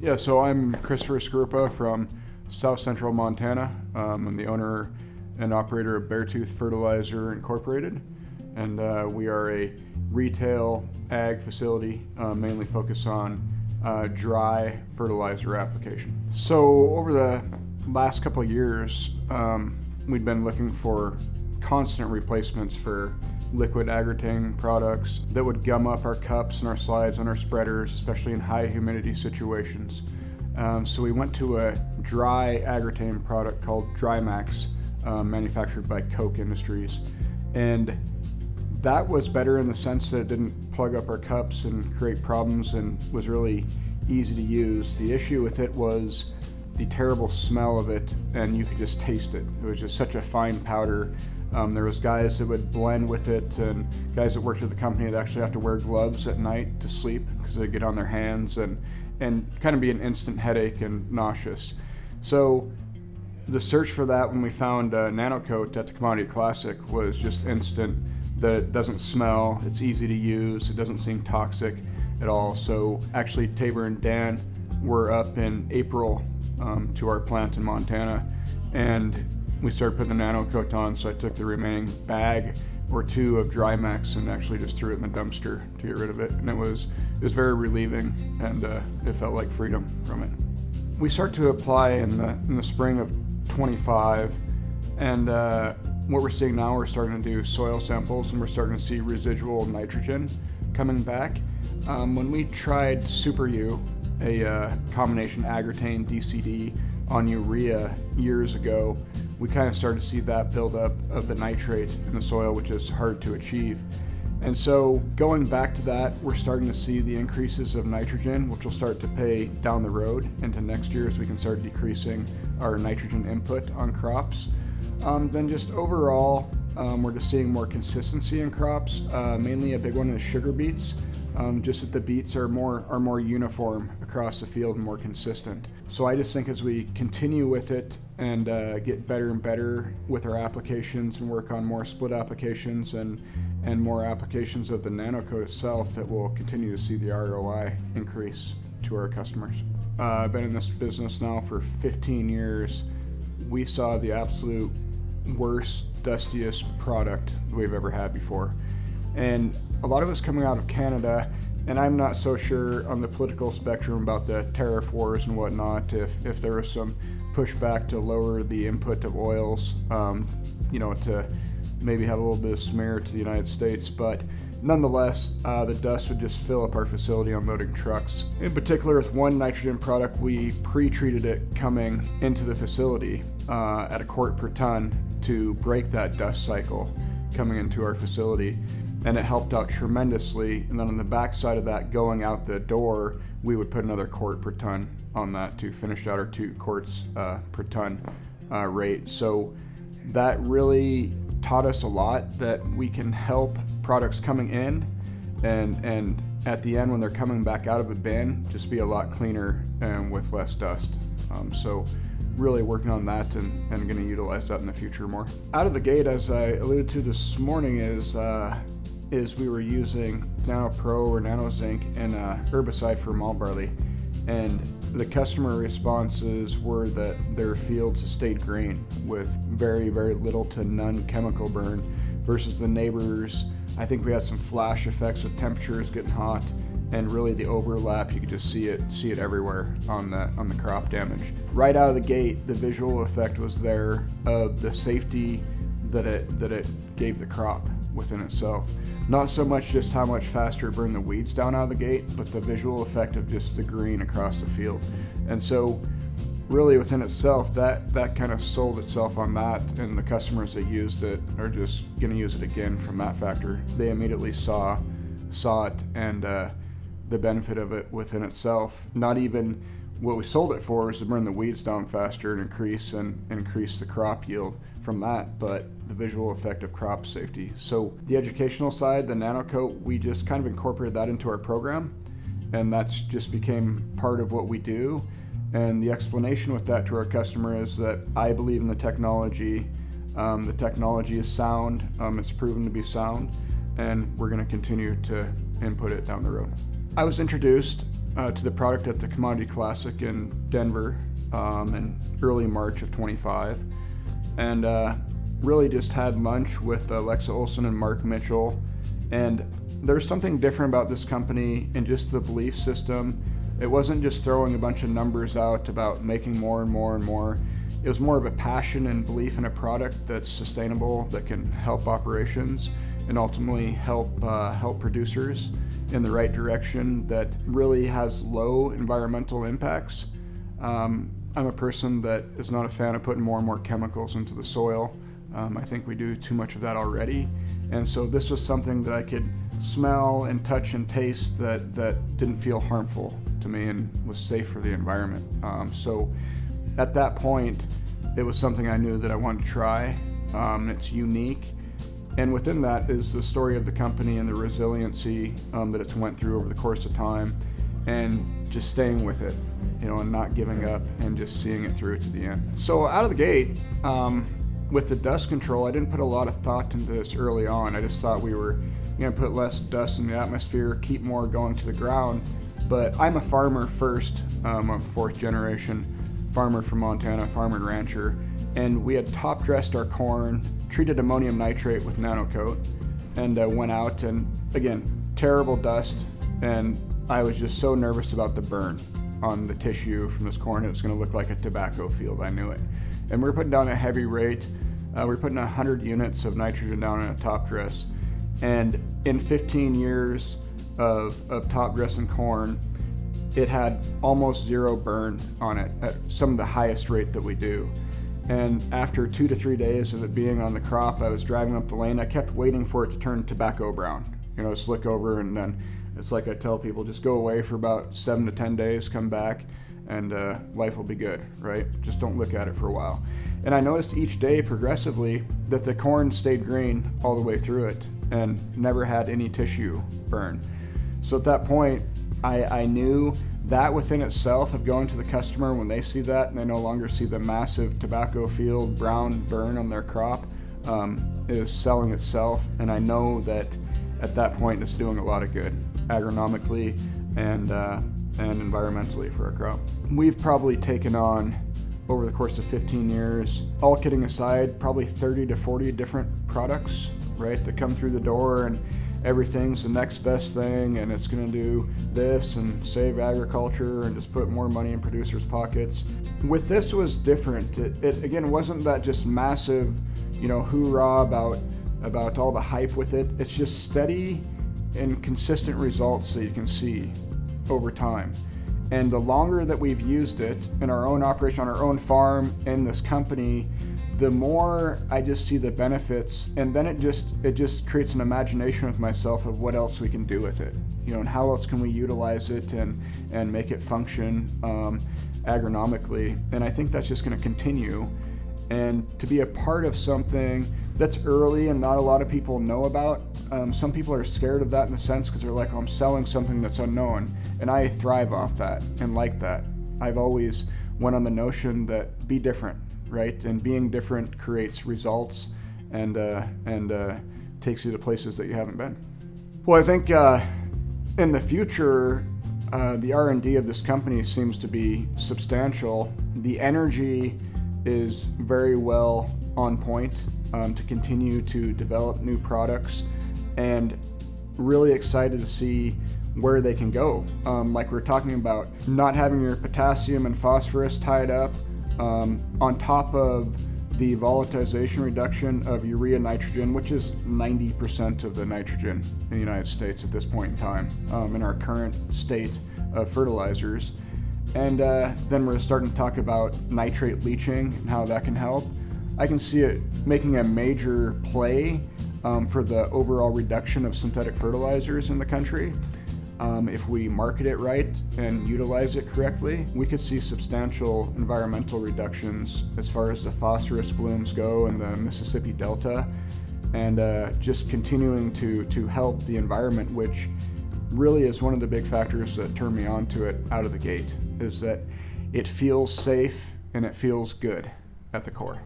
Yeah, so I'm Christopher Skorupa from South Central Montana. I'm the owner and operator of Beartooth Fertilizer Incorporated, and we are a retail ag facility mainly focused on dry fertilizer application. So over the last couple of years, we've been looking for constant replacements for liquid agrotang products that would gum up our cups and our slides and our spreaders, especially in high humidity situations. So we went to a dry agrotang product called DryMax, manufactured by Koch Industries. And that was better in the sense that it didn't plug up our cups and create problems and was really easy to use. The issue with it was the terrible smell of it, and you could just taste it. It was just such a fine powder. There was guys that would blend with it, and guys that worked at the company that actually have to wear gloves at night to sleep because they get on their hands and kind of be an instant headache and nauseous. So the search for that when we found Nano-Coat at the Commodity Classic was just instant. That it doesn't smell, it's easy to use, it doesn't seem toxic at all. So actually Tabor and Dan were up in April to our plant in Montana, and we started putting the Nano-Coat on. So I took the remaining bag or two of DryMax and actually just threw it in the dumpster to get rid of it. And it was very relieving, and it felt like freedom from it. We start to apply in the spring of 25, and what we're seeing now, we're starting to do soil samples, and we're starting to see residual nitrogen coming back. When we tried Super U, a combination agrotang DCD on urea years ago, we kind of started to see that buildup of the nitrate in the soil, which is hard to achieve. And so going back to that, we're starting to see the increases of nitrogen, which will start to pay down the road into next year as we can start decreasing our nitrogen input on crops. Then just overall, we're just seeing more consistency in crops. Mainly a big one is sugar beets. Just that the beets are more uniform across the field and more consistent. So I just think as we continue with it and get better and better with our applications and work on more split applications and more applications of the Nano-Coat itself, that we'll continue to see the ROI increase to our customers. I've been in this business now for 15 years. We saw the absolute worst, dustiest product we've ever had before. And a lot of it's coming out of Canada, and I'm not so sure on the political spectrum about the tariff wars and whatnot, if there was some pushback to lower the input of oils, to maybe have a little bit of smear to the United States. But nonetheless, the dust would just fill up our facility unloading trucks. In particular, with one nitrogen product, we pre-treated it coming into the facility at a quart per ton to break that dust cycle coming into our facility. And it helped out tremendously. And then on the back side of that, going out the door, we would put another quart per ton on that to finish out our 2 quarts per ton rate. So that really taught us a lot, that we can help products coming in and at the end when they're coming back out of a bin, just be a lot cleaner and with less dust. So really working on that and going to utilize that in the future more. Out of the gate, as I alluded to this morning, is we were using Nano Pro or Nano Zinc and herbicide for malt barley, and the customer responses were that their fields stayed green with very, very little to none chemical burn, versus the neighbors. I think we had some flash effects with temperatures getting hot, and really the overlap, you could just see it everywhere on the crop damage. Right out of the gate, the visual effect was there of the safety that it gave the crop within itself. Not so much just how much faster it burned the weeds down out of the gate, but the visual effect of just the green across the field. And so really within itself, that kind of sold itself on that, and the customers that used it are just going to use it again from that factor. They immediately saw it and the benefit of it within itself. Not even what we sold it for is to burn the weeds down faster and increase the crop yield from that, but the visual effect of crop safety. So the educational side, the Nano-Coat, we just kind of incorporated that into our program, and that's just became part of what we do. And the explanation with that to our customer is that I believe in the technology. The technology is sound, it's proven to be sound, and we're going to continue to input it down the road. I was introduced to the product at the Commodity Classic in Denver in early March of 25, and really just had lunch with Alexa Olson and Mark Mitchell. And there's something different about this company and just the belief system. It wasn't just throwing a bunch of numbers out about making more and more and more. It was more of a passion and belief in a product that's sustainable, that can help operations and ultimately help producers in the right direction, that really has low environmental impacts. I'm a person that is not a fan of putting more and more chemicals into the soil. I think we do too much of that already. And so this was something that I could smell and touch and taste that didn't feel harmful to me and was safe for the environment. So at that point, it was something I knew that I wanted to try. It's unique. And within that is the story of the company and the resiliency that it's went through over the course of time, and just staying with it, and not giving up and just seeing it through to the end. So out of the gate, with the dust control, I didn't put a lot of thought into this early on. I just thought we were going to put less dust in the atmosphere, keep more going to the ground. But I'm a farmer first. I'm a fourth generation farmer from Montana, farmer and rancher. And we had top dressed our corn, treated ammonium nitrate with Nano-Coat, and went out, and again, terrible dust. And I was just so nervous about the burn on the tissue from this corn. It was going to look like a tobacco field. I knew it. And we were putting down a heavy rate. We were putting 100 units of nitrogen down in a top dress. And in 15 years of top dressing corn, it had almost zero burn on it at some of the highest rate that we do. And after 2 to 3 days of it being on the crop, I was driving up the lane. I kept waiting for it to turn tobacco brown, slick over, and then it's like I tell people, just go away for about 7 to 10 days, come back, and life will be good, right? Just don't look at it for a while. And I noticed each day progressively that the corn stayed green all the way through it and never had any tissue burn. So at that point, I knew that within itself of going to the customer, when they see that and they no longer see the massive tobacco field brown burn on their crop, is selling itself. And I know that at that point it's doing a lot of good agronomically and environmentally for our crop. We've probably taken on, over the course of 15 years, all kidding aside, probably 30 to 40 different products, right, that come through the door, and everything's the next best thing, and it's going to do this and save agriculture and just put more money in producers' pockets. With this, was different. It again wasn't that just massive, hoorah about all the hype with it. It's just steady and consistent results that you can see over time. And the longer that we've used it in our own operation, on our own farm, in this company, the more I just see the benefits. And then it just creates an imagination with myself of what else we can do with it, and how else can we utilize it and make it function agronomically. And I think that's just going to continue. And to be a part of something that's early and not a lot of people know about. Some people are scared of that in a sense because they're like, oh, I'm selling something that's unknown. And I thrive off that and like that. I've always went on the notion that be different, right? And being different creates results and takes you to places that you haven't been. Well, I think in the future, the R&D of this company seems to be substantial. The energy is very well on point to continue to develop new products, and really excited to see where they can go. Like we're talking about, not having your potassium and phosphorus tied up, on top of the volatilization reduction of urea nitrogen, which is 90% of the nitrogen in the United States at this point in time, in our current state of fertilizers. And then we're starting to talk about nitrate leaching and how that can help. I can see it making a major play for the overall reduction of synthetic fertilizers in the country. If we market it right and utilize it correctly, we could see substantial environmental reductions as far as the phosphorus blooms go in the Mississippi Delta, and just continuing to help the environment, which really is one of the big factors that turned me on to it out of the gate, is that it feels safe and it feels good at the core.